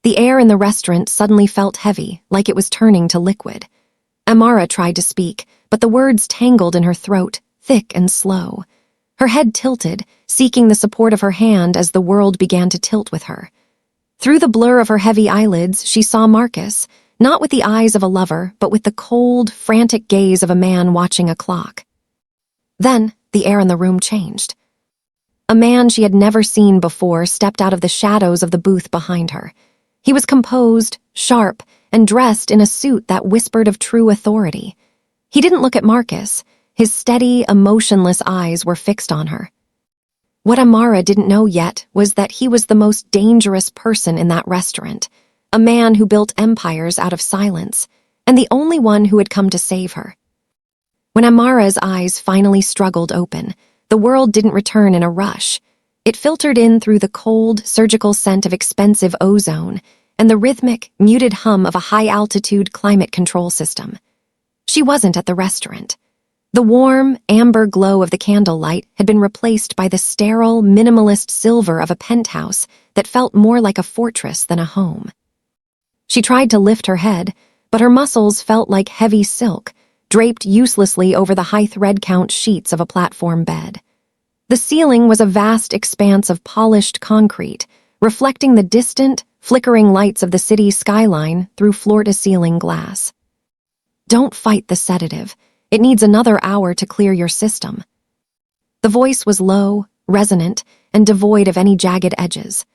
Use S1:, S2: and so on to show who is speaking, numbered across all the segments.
S1: The air in the restaurant suddenly felt heavy, like it was turning to liquid. Amara tried to speak, but the words tangled in her throat, thick and slow. Her head tilted, seeking the support of her hand as the world began to tilt with her. Through the blur of her heavy eyelids, she saw Marcus, not with the eyes of a lover, but with the cold, frantic gaze of a man watching a clock. Then, the air in the room changed. A man she had never seen before stepped out of the shadows of the booth behind her. He was composed, sharp, and dressed in a suit that whispered of true authority. He didn't look at Marcus. His steady, emotionless eyes were fixed on her. What Amara didn't know yet was that he was the most dangerous person in that restaurant, a man who built empires out of silence, and the only one who had come to save her. When Amara's eyes finally struggled open, the world didn't return in a rush. It filtered in through the cold, surgical scent of expensive ozone and the rhythmic, muted hum of a high-altitude climate control system. She wasn't at the restaurant. The warm, amber glow of the candlelight had been replaced by the sterile, minimalist silver of a penthouse that felt more like a fortress than a home. She tried to lift her head, but her muscles felt like heavy silk, draped uselessly over the high thread-count sheets of a platform bed. The ceiling was a vast expanse of polished concrete, reflecting the distant, flickering lights of the city's skyline through floor-to-ceiling glass. "Don't fight the sedative. It needs another hour to clear your system." The voice was low, resonant, and devoid of any jagged edges.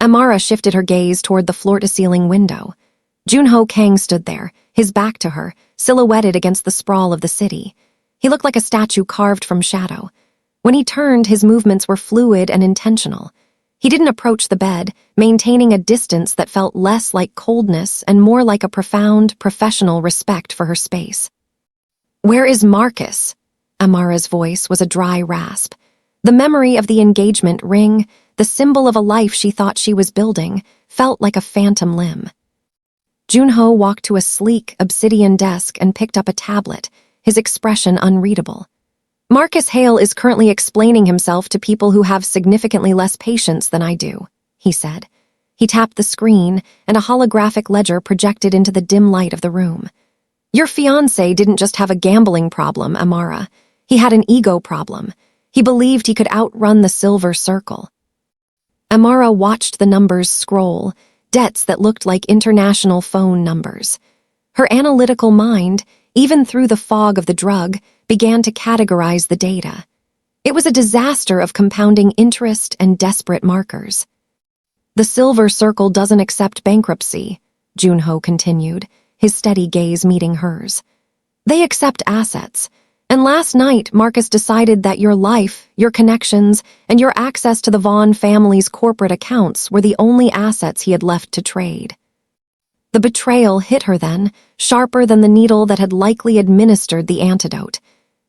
S1: Amara shifted her gaze toward the floor-to-ceiling window. Joon-Ho Kang stood there, his back to her, silhouetted against the sprawl of the city. He looked like a statue carved from shadow. When he turned, his movements were fluid and intentional. He didn't approach the bed, maintaining a distance that felt less like coldness and more like a profound, professional respect for her space. "Where is Marcus?" Amara's voice was a dry rasp. The memory of the engagement ring, the symbol of a life she thought she was building, felt like a phantom limb. Joon-Ho walked to a sleek, obsidian desk and picked up a tablet, his expression unreadable. "Marcus Hale is currently explaining himself to people who have significantly less patience than I do," he said. He tapped the screen, and a holographic ledger projected into the dim light of the room. "Your fiancé didn't just have a gambling problem, Amara. He had an ego problem. He believed he could outrun the silver circle." Amara watched the numbers scroll, debts that looked like international phone numbers. Her analytical mind, even through the fog of the drug, began to categorize the data. It was a disaster of compounding interest and desperate markers. "The silver circle doesn't accept bankruptcy," Joon-Ho continued, his steady gaze meeting hers. "They accept assets. And last night, Marcus decided that your life, your connections, and your access to the Vaughn family's corporate accounts were the only assets he had left to trade." The betrayal hit her then, sharper than the needle that had likely administered the antidote.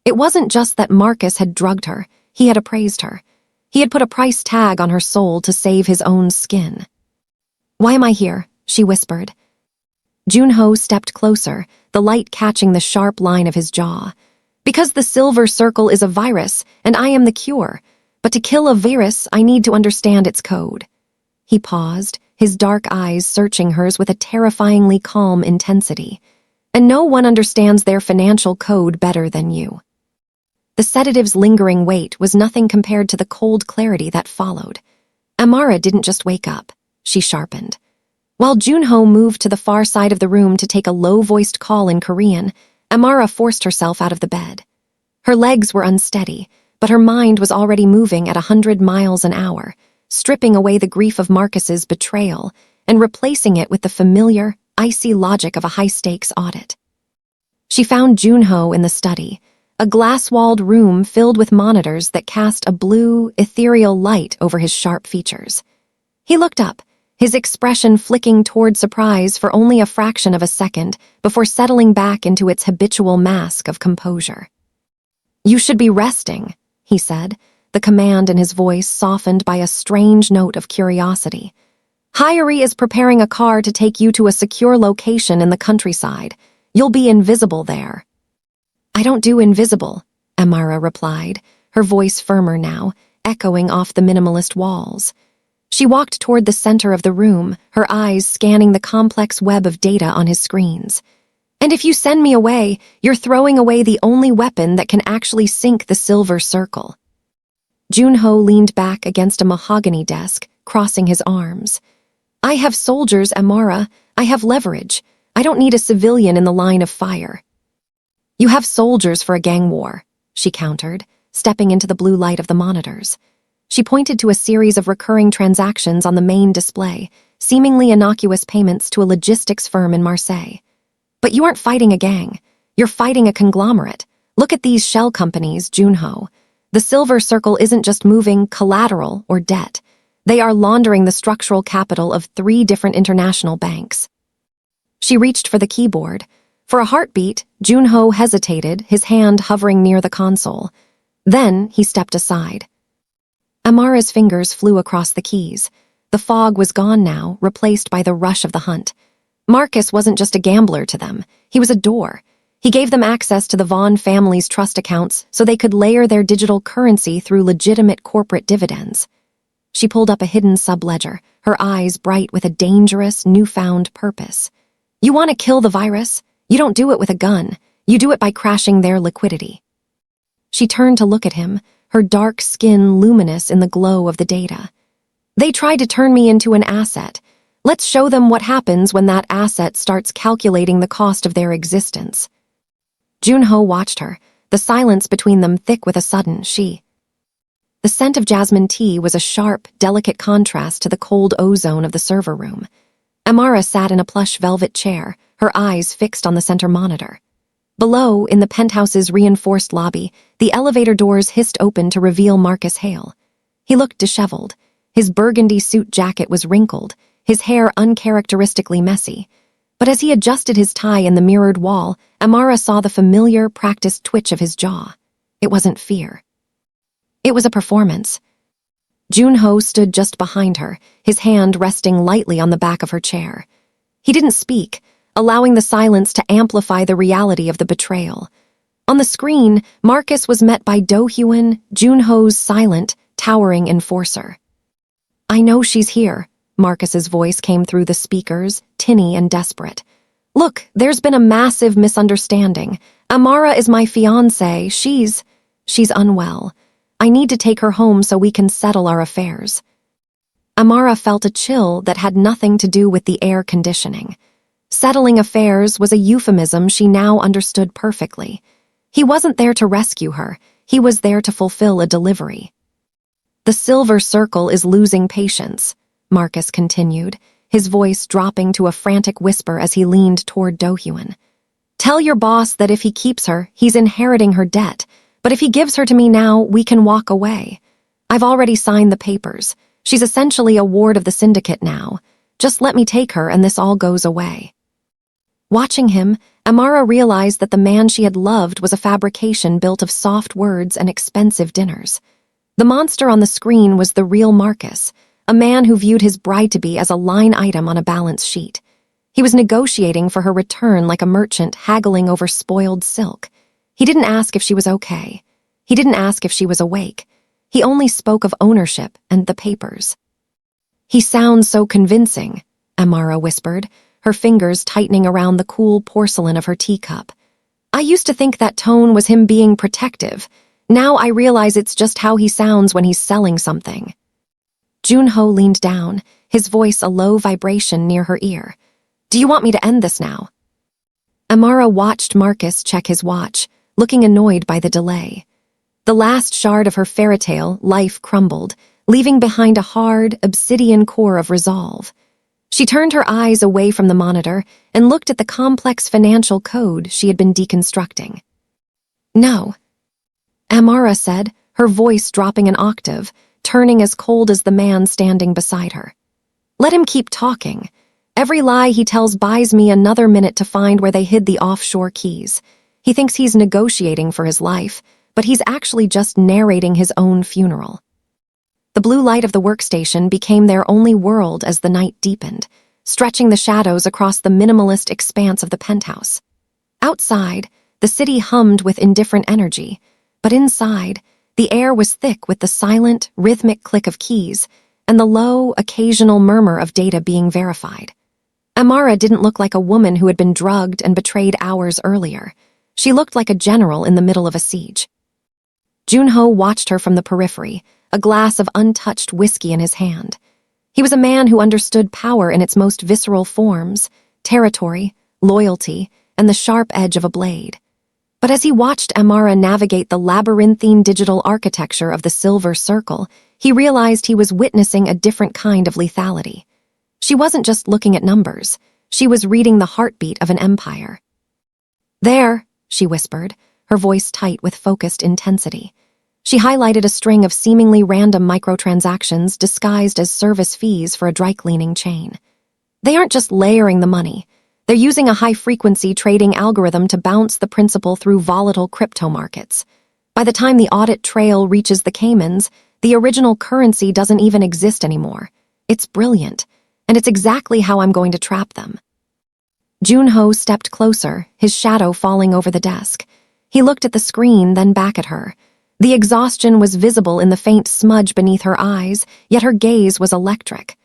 S1: It wasn't just that Marcus had drugged her, he had appraised her. He had put a price tag on her soul to save his own skin. "Why am I here?" she whispered. Joon-Ho stepped closer, the light catching the sharp line of his jaw. "Because the silver circle is a virus, and I am the cure. But to kill a virus, I need to understand its code." He paused, his dark eyes searching hers with a terrifyingly calm intensity. "And no one understands their financial code better than you." The sedative's lingering weight was nothing compared to the cold clarity that followed. Amara didn't just wake up, she sharpened. While Joon-Ho moved to the far side of the room to take a low-voiced call in Korean, Amara forced herself out of the bed. Her legs were unsteady, but her mind was already moving at 100 miles an hour, stripping away the grief of Marcus's betrayal and replacing it with the familiar, icy logic of a high-stakes audit. She found Joon-Ho in the study, a glass-walled room filled with monitors that cast a blue, ethereal light over his sharp features. He looked up, his expression flicking toward surprise for only a fraction of a second before settling back into its habitual mask of composure. "You should be resting," he said, the command in his voice softened by a strange note of curiosity. "Hyori is preparing a car to take you to a secure location in the countryside. You'll be invisible there." "I don't do invisible," Amara replied, her voice firmer now, echoing off the minimalist walls. She walked toward the center of the room, her eyes scanning the complex web of data on his screens. And if you send me away, you're throwing away the only weapon that can actually sink the silver circle. Joon-Ho leaned back against a mahogany desk, crossing his arms. I have soldiers, Amara. I have leverage. I don't need a civilian in the line of fire. You have soldiers for a gang war, she countered, stepping into the blue light of the monitors. She pointed to a series of recurring transactions on the main display, seemingly innocuous payments to a logistics firm in Marseille. But you aren't fighting a gang. You're fighting a conglomerate. Look at these shell companies, Joon-Ho. The silver circle isn't just moving collateral or debt. They are laundering the structural capital of 3 different international banks. She reached for the keyboard. For a heartbeat, Joon-Ho hesitated, his hand hovering near the console. Then he stepped aside. Amara's fingers flew across the keys. The fog was gone now, replaced by the rush of the hunt. Marcus wasn't just a gambler to them. He was a door. He gave them access to the Vaughn family's trust accounts so they could layer their digital currency through legitimate corporate dividends. She pulled up a hidden subledger, her eyes bright with a dangerous, newfound purpose. You want to kill the virus? You don't do it with a gun. You do it by crashing their liquidity. She turned to look at him, her dark skin luminous in the glow of the data. They tried to turn me into an asset. Let's show them what happens when that asset starts calculating the cost of their existence. Joon-Ho watched her, the silence between them thick with a sudden she. The scent of jasmine tea was a sharp, delicate contrast to the cold ozone of the server room. Amara sat in a plush velvet chair, her eyes fixed on the center monitor. Below, in the penthouse's reinforced lobby, the elevator doors hissed open to reveal Marcus Hale. He looked disheveled. His burgundy suit jacket was wrinkled, his hair uncharacteristically messy. But as he adjusted his tie in the mirrored wall, Amara saw the familiar, practiced twitch of his jaw. It wasn't fear. It was a performance. Joon-Ho stood just behind her, his hand resting lightly on the back of her chair. He didn't speak, allowing the silence to amplify the reality of the betrayal. On the screen, Marcus was met by Do-Hyun, Joon-Ho's silent, towering enforcer. I know she's here. Marcus's voice came through the speakers, tinny and desperate. Look, there's been a massive misunderstanding. Amara is my fiancé. She's unwell. I need to take her home so we can settle our affairs. Amara felt a chill that had nothing to do with the air conditioning. Settling affairs was a euphemism she now understood perfectly. He wasn't there to rescue her. He was there to fulfill a delivery. The silver circle is losing patience, Marcus continued, his voice dropping to a frantic whisper as he leaned toward Do-Hyun. Tell your boss that if he keeps her, he's inheriting her debt. But if he gives her to me now, we can walk away. I've already signed the papers. She's essentially a ward of the syndicate now. Just let me take her and this all goes away. Watching him, Amara realized that the man she had loved was a fabrication built of soft words and expensive dinners. The monster on the screen was the real Marcus, a man who viewed his bride-to-be as a line item on a balance sheet. He was negotiating for her return like a merchant haggling over spoiled silk. He didn't ask if she was okay. He didn't ask if she was awake. He only spoke of ownership and the papers. He sounds so convincing, Amara whispered, her fingers tightening around the cool porcelain of her teacup. I used to think that tone was him being protective. Now I realize it's just how he sounds when he's selling something. Joon-Ho leaned down, his voice a low vibration near her ear. Do you want me to end this now? Amara watched Marcus check his watch, looking annoyed by the delay. The last shard of her fairytale, life, crumbled, leaving behind a hard, obsidian core of resolve. She turned her eyes away from the monitor and looked at the complex financial code she had been deconstructing. No, Amara said, her voice dropping an octave, turning as cold as the man standing beside her. Let him keep talking. Every lie he tells buys me another minute to find where they hid the offshore keys. He thinks he's negotiating for his life, but he's actually just narrating his own funeral. The blue light of the workstation became their only world as the night deepened, stretching the shadows across the minimalist expanse of the penthouse. Outside, the city hummed with indifferent energy, but inside, the air was thick with the silent, rhythmic click of keys, and the low, occasional murmur of data being verified. Amara didn't look like a woman who had been drugged and betrayed hours earlier. She looked like a general in the middle of a siege. Joon-Ho watched her from the periphery, a glass of untouched whiskey in his hand. He was a man who understood power in its most visceral forms, territory, loyalty, and the sharp edge of a blade. But as he watched Amara navigate the labyrinthine digital architecture of the Silver Circle, he realized he was witnessing a different kind of lethality. She wasn't just looking at numbers. She was reading the heartbeat of an empire. "There," she whispered, her voice tight with focused intensity. She highlighted a string of seemingly random microtransactions disguised as service fees for a dry-cleaning chain. "They aren't just layering the money. They're using a high-frequency trading algorithm to bounce the principal through volatile crypto markets. By the time the audit trail reaches the Caymans, the original currency doesn't even exist anymore. It's brilliant, and it's exactly how I'm going to trap them." Joon-Ho stepped closer, his shadow falling over the desk. He looked at the screen, then back at her. The exhaustion was visible in the faint smudge beneath her eyes, yet her gaze was electric.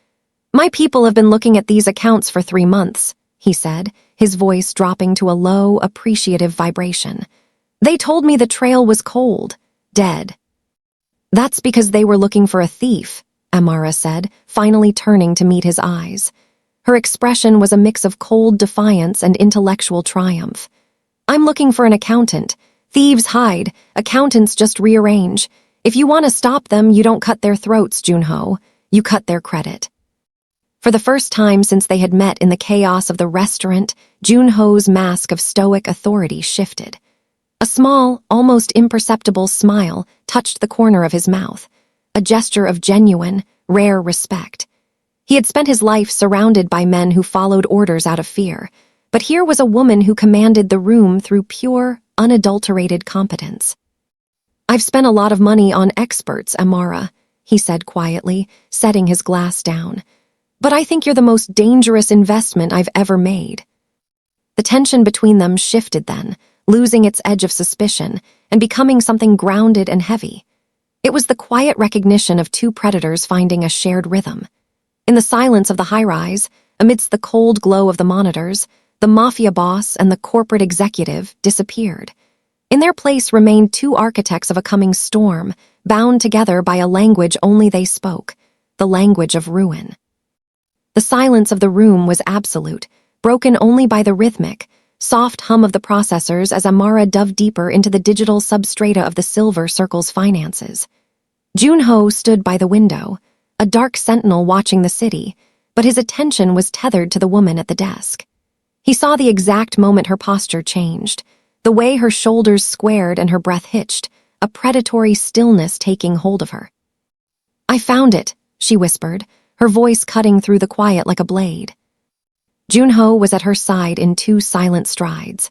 S1: "My people have been looking at these accounts for 3 months, he said, his voice dropping to a low, appreciative vibration. "They told me the trail was cold, dead." "That's because they were looking for a thief," Amara said, finally turning to meet his eyes. Her expression was a mix of cold defiance and intellectual triumph. "I'm looking for an accountant. Thieves hide, accountants just rearrange. If you want to stop them, you don't cut their throats, Joon-Ho. You cut their credit." For the first time since they had met in the chaos of the restaurant, Joon-Ho's mask of stoic authority shifted. A small, almost imperceptible smile touched the corner of his mouth, a gesture of genuine, rare respect. He had spent his life surrounded by men who followed orders out of fear, but here was a woman who commanded the room through pure, unadulterated competence. "I've spent a lot of money on experts, Amara," he said quietly, setting his glass down. "But I think you're the most dangerous investment I've ever made." The tension between them shifted then, losing its edge of suspicion and becoming something grounded and heavy. It was the quiet recognition of two predators finding a shared rhythm. In the silence of the high-rise, amidst the cold glow of the monitors, the Mafia boss and the corporate executive disappeared. In their place remained two architects of a coming storm, bound together by a language only they spoke, the language of ruin. The silence of the room was absolute, broken only by the rhythmic, soft hum of the processors as Amara dove deeper into the digital substrata of the Silver Circle's finances. Joon-Ho stood by the window, a dark sentinel watching the city, but his attention was tethered to the woman at the desk. He saw the exact moment her posture changed, the way her shoulders squared and her breath hitched, a predatory stillness taking hold of her. "I found it," she whispered, her voice cutting through the quiet like a blade. Joon-Ho was at her side in 2 silent strides.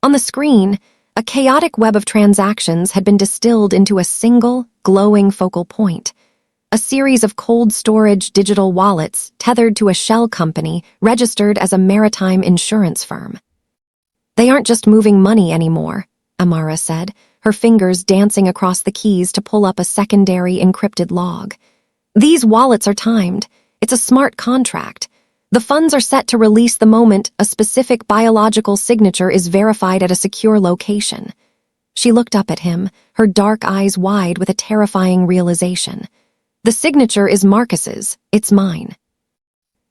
S1: On the screen, a chaotic web of transactions had been distilled into a single, glowing focal point. A series of cold storage digital wallets tethered to a shell company registered as a maritime insurance firm. "They aren't just moving money anymore," Amara said, her fingers dancing across the keys to pull up a secondary encrypted log. "These wallets are timed. It's a smart contract. The funds are set to release the moment a specific biological signature is verified at a secure location." She looked up at him, her dark eyes wide with a terrifying realization. "The signature is Marcus's, it's mine."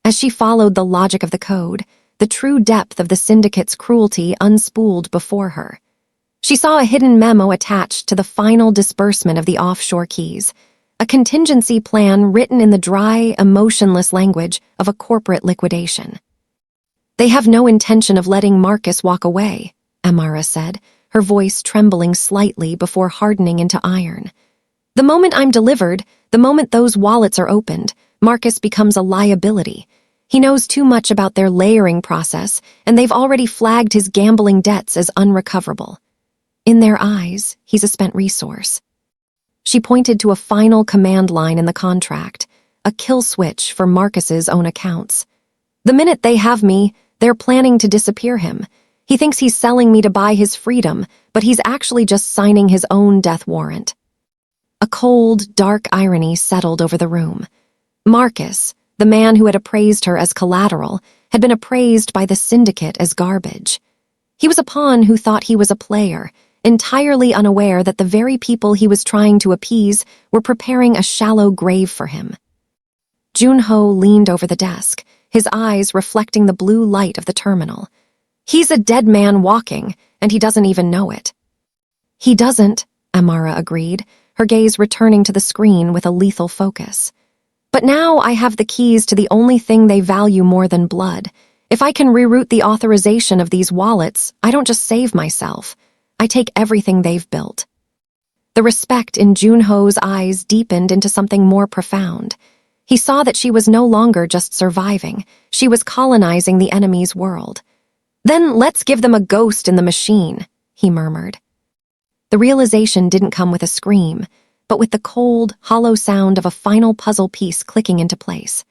S1: As she followed the logic of the code, the true depth of the syndicate's cruelty unspooled before her. She saw a hidden memo attached to the final disbursement of the offshore keys, a contingency plan written in the dry, emotionless language of a corporate liquidation. "They have no intention of letting Marcus walk away," Amara said, her voice trembling slightly before hardening into iron. "The moment I'm delivered, the moment those wallets are opened, Marcus becomes a liability. He knows too much about their layering process, and they've already flagged his gambling debts as unrecoverable. In their eyes, he's a spent resource." She pointed to a final command line in the contract, a kill switch for Marcus's own accounts. "The minute they have me, they're planning to disappear him. He thinks he's selling me to buy his freedom, but he's actually just signing his own death warrant." A cold, dark irony settled over the room. Marcus, the man who had appraised her as collateral, had been appraised by the syndicate as garbage. He was a pawn who thought he was a player, entirely unaware that the very people he was trying to appease were preparing a shallow grave for him. Joon-Ho leaned over the desk, his eyes reflecting the blue light of the terminal. He's a dead man walking, and he doesn't even know it. He doesn't, Amara agreed, her gaze returning to the screen with a lethal focus. But now I have the keys to the only thing they value more than blood. If I can reroute the authorization of these wallets, I don't just save myself. I take everything they've built. The respect in Joon-Ho's eyes deepened into something more profound. He saw that she was no longer just surviving. She was colonizing the enemy's world. Then let's give them a ghost in the machine, he murmured. The realization didn't come with a scream, but with the cold, hollow sound of a final puzzle piece clicking into place.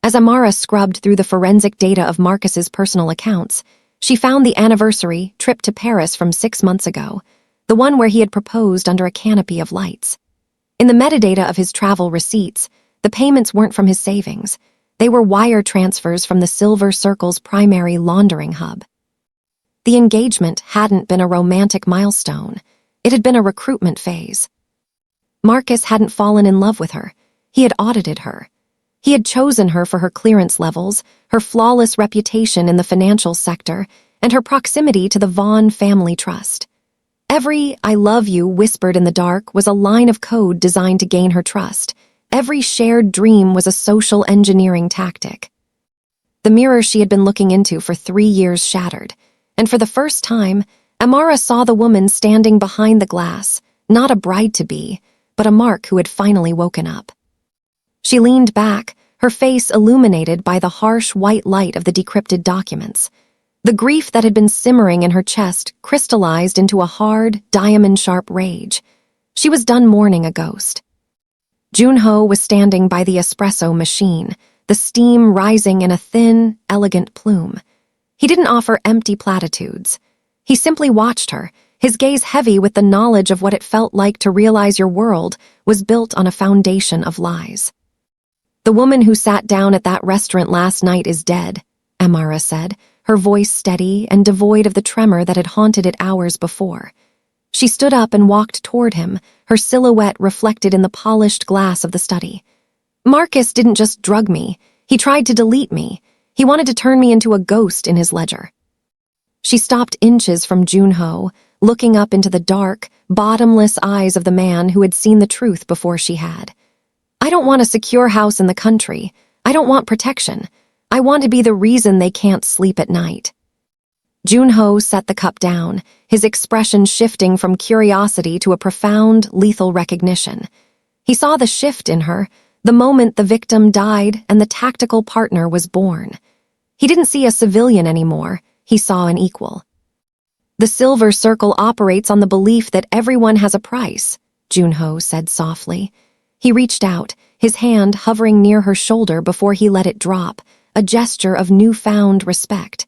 S1: As Amara scrubbed through the forensic data of Marcus's personal accounts, she found the anniversary trip to Paris from 6 months ago, the one where he had proposed under a canopy of lights. In the metadata of his travel receipts, the payments weren't from his savings. They were wire transfers from the Silver Circle's primary laundering hub. The engagement hadn't been a romantic milestone. It had been a recruitment phase. Marcus hadn't fallen in love with her. He had audited her. He had chosen her for her clearance levels, her flawless reputation in the financial sector, and her proximity to the Vaughn family trust. Every "I love you" whispered in the dark was a line of code designed to gain her trust. Every shared dream was a social engineering tactic. The mirror she had been looking into for 3 years shattered, and for the first time, Amara saw the woman standing behind the glass, not a bride-to-be, but a Mark who had finally woken up. She leaned back, her face illuminated by the harsh white light of the decrypted documents. The grief that had been simmering in her chest crystallized into a hard, diamond-sharp rage. She was done mourning a ghost. Joon-Ho was standing by the espresso machine, the steam rising in a thin, elegant plume. He didn't offer empty platitudes. He simply watched her, his gaze heavy with the knowledge of what it felt like to realize your world was built on a foundation of lies. "The woman who sat down at that restaurant last night is dead," Amara said, her voice steady and devoid of the tremor that had haunted it hours before. She stood up and walked toward him, her silhouette reflected in the polished glass of the study. "Marcus didn't just drug me. He tried to delete me. He wanted to turn me into a ghost in his ledger." She stopped inches from Joon-Ho, looking up into the dark, bottomless eyes of the man who had seen the truth before she had. "I don't want a secure house in the country. I don't want protection. I want to be the reason they can't sleep at night." Joon-Ho set the cup down, his expression shifting from curiosity to a profound, lethal recognition. He saw the shift in her, the moment the victim died and the tactical partner was born. He didn't see a civilian anymore, he saw an equal. "The Silver Circle operates on the belief that everyone has a price," Joon-Ho said softly. He reached out, his hand hovering near her shoulder before he let it drop, a gesture of newfound respect.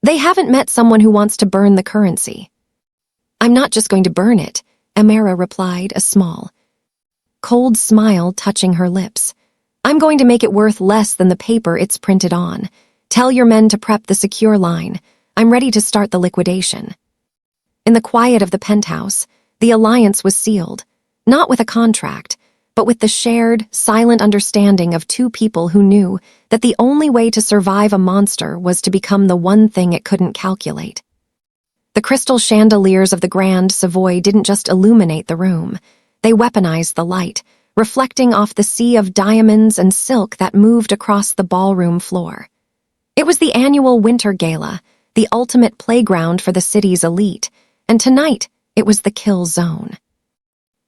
S1: "They haven't met someone who wants to burn the currency." "I'm not just going to burn it," Amara replied, a small, cold smile touching her lips. "I'm going to make it worth less than the paper it's printed on. Tell your men to prep the secure line. I'm ready to start the liquidation." In the quiet of the penthouse, the alliance was sealed, not with a contract, but with the shared, silent understanding of two people who knew that the only way to survive a monster was to become the one thing it couldn't calculate. The crystal chandeliers of the Grand Savoy didn't just illuminate the room. They weaponized the light, reflecting off the sea of diamonds and silk that moved across the ballroom floor. It was the annual winter gala, the ultimate playground for the city's elite, and tonight it was the kill zone.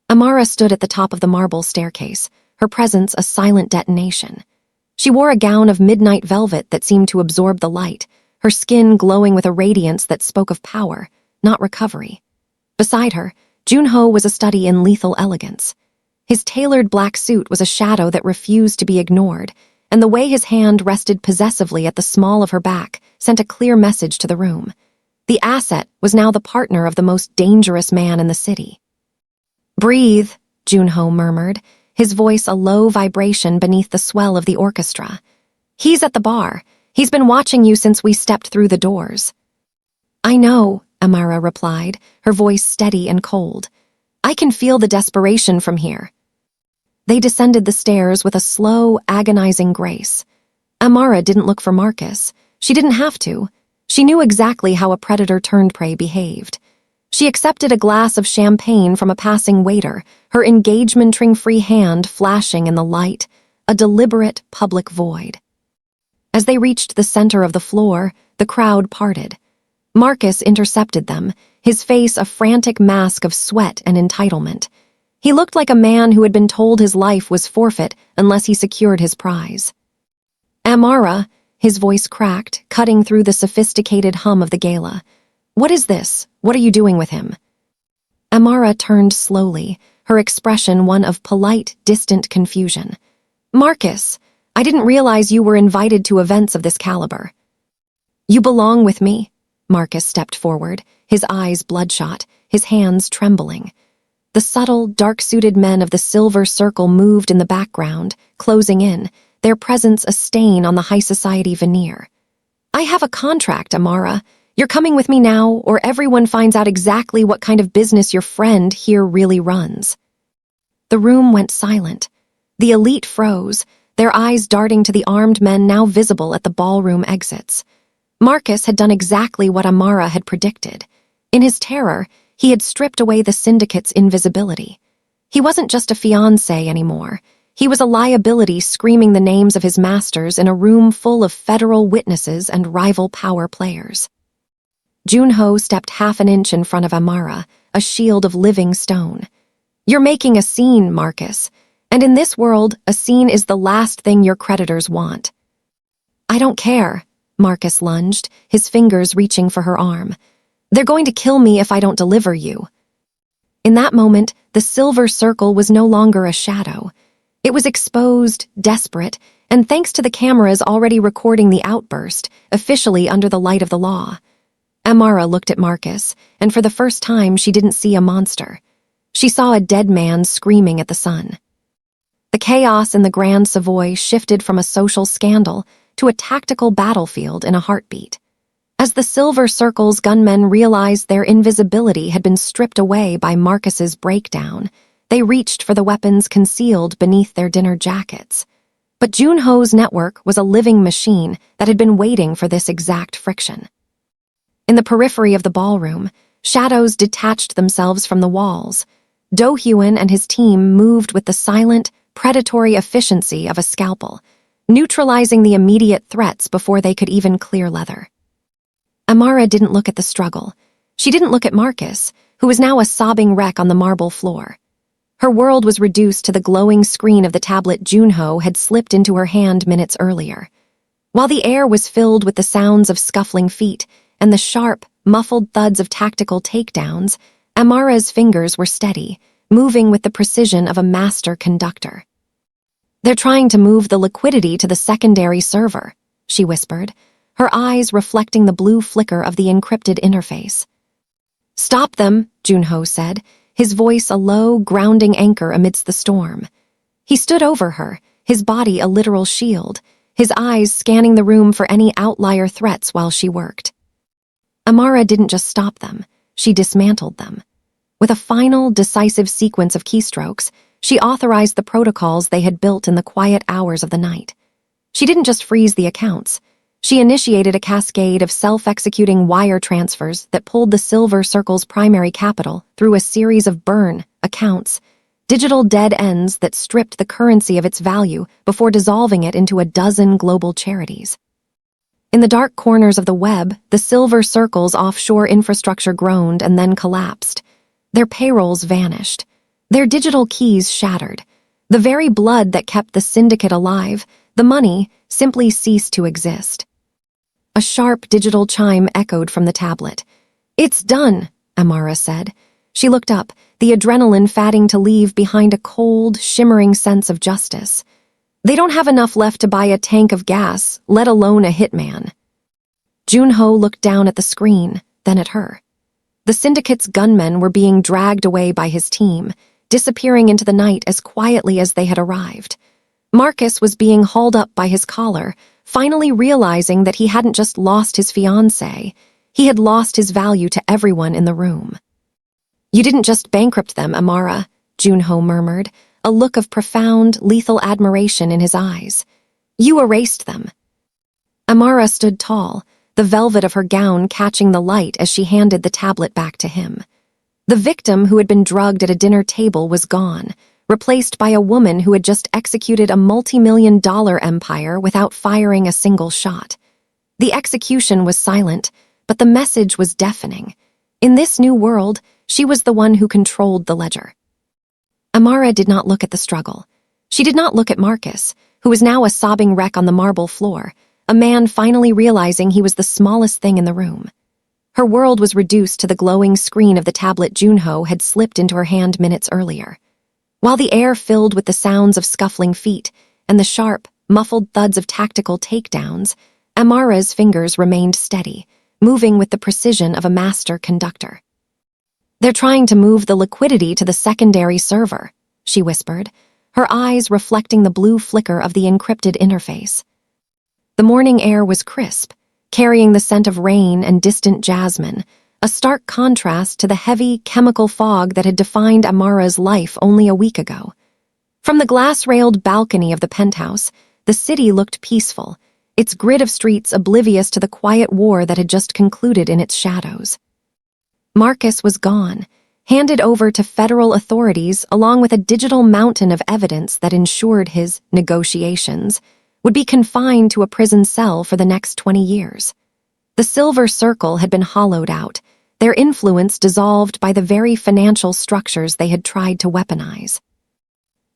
S1: Amara stood at the top of the marble staircase, her presence a silent detonation. She wore a gown of midnight velvet that seemed to absorb the light, her skin glowing with a radiance that spoke of power, not recovery. Beside her, Joon-Ho was a study in lethal elegance. His tailored black suit was a shadow that refused to be ignored, and the way his hand rested possessively at the small of her back sent a clear message to the room. The asset was now the partner of the most dangerous man in the city. "Breathe," Joon-Ho murmured, his voice a low vibration beneath the swell of the orchestra. "He's at the bar. He's been watching you since we stepped through the doors." "I know," Amara replied, her voice steady and cold. "I can feel the desperation from here." They descended the stairs with a slow, agonizing grace. Amara didn't look for Marcus. She didn't have to. She knew exactly how a predator-turned-prey behaved. She accepted a glass of champagne from a passing waiter, her engagement-ring-free hand flashing in the light, a deliberate public void. As they reached the center of the floor, the crowd parted. Marcus intercepted them, his face a frantic mask of sweat and entitlement. He looked like a man who had been told his life was forfeit unless he secured his prize. "Amara," his voice cracked, cutting through the sophisticated hum of the gala. "What is this? What are you doing with him?" Amara turned slowly, her expression one of polite, distant confusion. "Marcus, I didn't realize you were invited to events of this caliber." "You belong with me." Marcus stepped forward, his eyes bloodshot, his hands trembling. The subtle, dark-suited men of the Silver Circle moved in the background, closing in, their presence a stain on the high society veneer. "I have a contract, Amara. You're coming with me now, or everyone finds out exactly what kind of business your friend here really runs." The room went silent. The elite froze, their eyes darting to the armed men now visible at the ballroom exits. Marcus had done exactly what Amara had predicted. In his terror, he had stripped away the syndicate's invisibility. He wasn't just a fiancé anymore. He was a liability screaming the names of his masters in a room full of federal witnesses and rival power players. Joon-Ho stepped half an inch in front of Amara, a shield of living stone. "You're making a scene, Marcus, and in this world, a scene is the last thing your creditors want." "I don't care," Marcus lunged, his fingers reaching for her arm. "They're going to kill me if I don't deliver you." In that moment, the Silver Circle was no longer a shadow. It was exposed, desperate, and thanks to the cameras already recording the outburst, officially under the light of the law. Amara looked at Marcus, and for the first time she didn't see a monster. She saw a dead man screaming at the sun. The chaos in the Grand Savoy shifted from a social scandal to a tactical battlefield in a heartbeat. As the Silver Circle's gunmen realized their invisibility had been stripped away by Marcus's breakdown, they reached for the weapons concealed beneath their dinner jackets. But Joon-Ho's network was a living machine that had been waiting for this exact friction. In the periphery of the ballroom, shadows detached themselves from the walls. Do-Hyun and his team moved with the silent, predatory efficiency of a scalpel, neutralizing the immediate threats before they could even clear leather. Amara didn't look at the struggle. She didn't look at Marcus, who was now a sobbing wreck on the marble floor. Her world was reduced to the glowing screen of the tablet Joon-Ho had slipped into her hand minutes earlier. While the air was filled with the sounds of scuffling feet and the sharp, muffled thuds of tactical takedowns, Amara's fingers were steady, moving with the precision of a master conductor. "They're trying to move the liquidity to the secondary server," she whispered, her eyes reflecting the blue flicker of the encrypted interface. "Stop them," Joon-Ho said, his voice a low, grounding anchor amidst the storm. He stood over her, his body a literal shield, his eyes scanning the room for any outlier threats while she worked. Amara didn't just stop them, she dismantled them. With a final, decisive sequence of keystrokes, she authorized the protocols they had built in the quiet hours of the night. She didn't just freeze the accounts. She initiated a cascade of self-executing wire transfers that pulled the Silver Circle's primary capital through a series of burn accounts, digital dead ends that stripped the currency of its value before dissolving it into a dozen global charities. In the dark corners of the web, the Silver Circle's offshore infrastructure groaned and then collapsed. Their payrolls vanished. Their digital keys shattered. The very blood that kept the syndicate alive, the money, simply ceased to exist. A sharp digital chime echoed from the tablet. "It's done," Amara said. She looked up, the adrenaline fatting to leave behind a cold, shimmering sense of justice. "They don't have enough left to buy a tank of gas, let alone a hitman." Joon-Ho looked down at the screen, then at her. The syndicate's gunmen were being dragged away by his team, disappearing into the night as quietly as they had arrived. Marcus was being hauled up by his collar, finally realizing that he hadn't just lost his fiancé, he had lost his value to everyone in the room. "You didn't just bankrupt them, Amara," Joon-Ho murmured, a look of profound, lethal admiration in his eyes. "You erased them." Amara stood tall, the velvet of her gown catching the light as she handed the tablet back to him. The victim who had been drugged at a dinner table was gone, replaced by a woman who had just executed a multi-million-dollar empire without firing a single shot. The execution was silent, but the message was deafening. In this new world, she was the one who controlled the ledger. Amara did not look at the struggle. She did not look at Marcus, who was now a sobbing wreck on the marble floor, a man finally realizing he was the smallest thing in the room. Her world was reduced to the glowing screen of the tablet Joon-Ho had slipped into her hand minutes earlier. While the air filled with the sounds of scuffling feet and the sharp, muffled thuds of tactical takedowns, Amara's fingers remained steady, moving with the precision of a master conductor. "They're trying to move the liquidity to the secondary server," she whispered, her eyes reflecting the blue flicker of the encrypted interface. The morning air was crisp, carrying the scent of rain and distant jasmine, a stark contrast to the heavy, chemical fog that had defined Amara's life only a week ago. From the glass-railed balcony of the penthouse, the city looked peaceful, its grid of streets oblivious to the quiet war that had just concluded in its shadows. Marcus was gone, handed over to federal authorities along with a digital mountain of evidence that ensured his negotiations would be confined to a prison cell for the next 20 years. The Silver Circle had been hollowed out, their influence dissolved by the very financial structures they had tried to weaponize.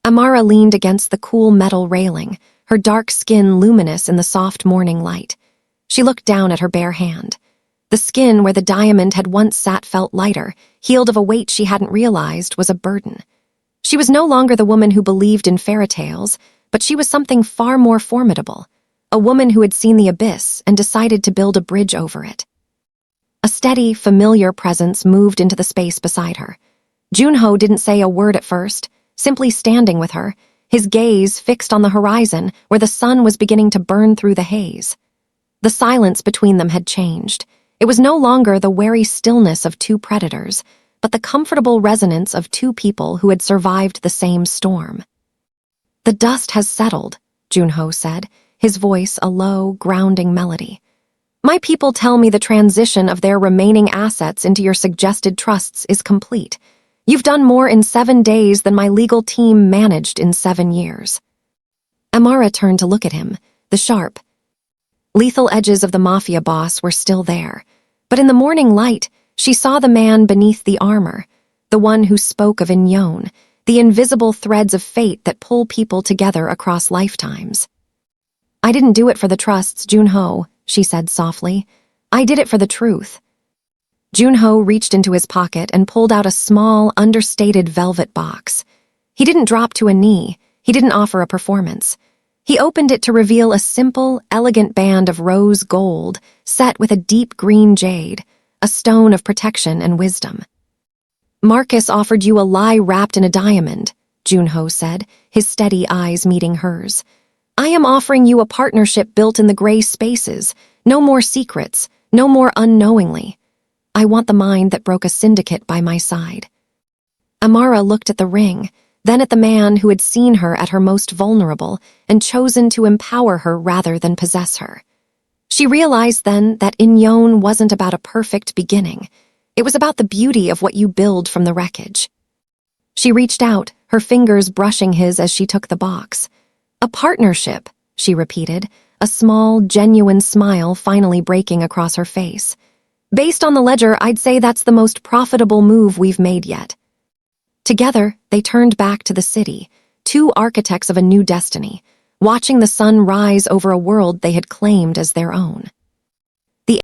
S1: Amara leaned against the cool metal railing, her dark skin luminous in the soft morning light. She looked down at her bare hand. The skin where the diamond had once sat felt lighter, healed of a weight she hadn't realized was a burden. She was no longer the woman who believed in fairy tales, but she was something far more formidable, a woman who had seen the abyss and decided to build a bridge over it. A steady, familiar presence moved into the space beside her. Joon-Ho didn't say a word at first, simply standing with her, his gaze fixed on the horizon where the sun was beginning to burn through the haze. The silence between them had changed. It was no longer the wary stillness of two predators, but the comfortable resonance of two people who had survived the same storm. "The dust has settled," Joon-Ho said, his voice a low, grounding melody. "My people tell me the transition of their remaining assets into your suggested trusts is complete. You've done more in 7 days than my legal team managed in 7 years. Amara turned to look at him. The sharp, lethal edges of the Mafia boss were still there, but in the morning light, she saw the man beneath the armor, the one who spoke of Inyeon, the invisible threads of fate that pull people together across lifetimes. "I didn't do it for the trusts, Joon-Ho," she said softly. "I did it for the truth." Joon-Ho reached into his pocket and pulled out a small, understated velvet box. He didn't drop to a knee. He didn't offer a performance. He opened it to reveal a simple, elegant band of rose gold set with a deep green jade, a stone of protection and wisdom. "Marcus offered you a lie wrapped in a diamond," Joon-Ho said, his steady eyes meeting hers. "I am offering you a partnership built in the gray spaces, no more secrets, no more unknowingly. I want the mind that broke a syndicate by my side." Amara looked at the ring, then at the man who had seen her at her most vulnerable and chosen to empower her rather than possess her. She realized then that Inyeon wasn't about a perfect beginning. It was about the beauty of what you build from the wreckage. She reached out, her fingers brushing his as she took the box. "A partnership," she repeated, a small, genuine smile finally breaking across her face. "Based on the ledger, I'd say that's the most profitable move we've made yet." Together, they turned back to the city, two architects of a new destiny, watching the sun rise over a world they had claimed as their own.